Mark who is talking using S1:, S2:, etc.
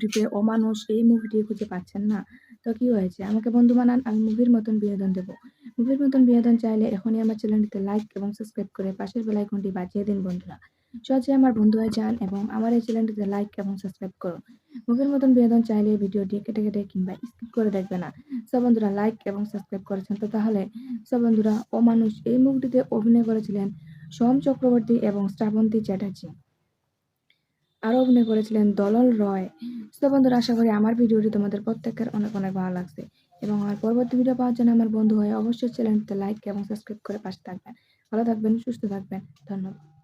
S1: ইউটিউবে অমানুষ এই মুভিটি খুঁজে পাচ্ছেন না, তো কি হয়েছে, আমাকে বন্ধু বানান, আমি মুভির মতন বিনোদন দেবো। মুভির মতন বিনোদন চাইলে এখনই আমার চ্যানেলটিতে লাইক এবং সাবস্ক্রাইব করে পাশের বেল আইকনটি বাজিয়ে দিন বন্ধুরা। সহজে আমার বন্ধু হয়ে যান এবং আমার এই চ্যানেলটিতে লাইক এবং সাবস্ক্রাইব করুন। মুভির মতন বিনোদন চাইলে ভিডিওটি কেটে কেটে কিংবা স্কিপ করে দেখবে না। সব বন্ধুরা লাইক এবং সাবস্ক্রাইব করেছেন, তো তাহলে সব বন্ধুরা অমানুষ এই মুভিটিতে অভিনয় করেছিলেন সোহম চক্রবর্তী এবং শ্রাবন্তী চ্যাটার্জি। আরো অভিনয় করেছিলেন দলল রয়। তো বন্ধুরা, আশা করি আমার ভিডিওটি তোমাদের প্রত্যেকের অনেক অনেক ভালো লাগছে এবং আমার পরবর্তী ভিডিও পাওয়ার জন্য আমার বন্ধু হয়ে অবশ্যই চ্যানেলটিতে লাইক এবং সাবস্ক্রাইব করে পাশে থাকবেন। ভালো থাকবেন, সুস্থ থাকবেন। ধন্যবাদ।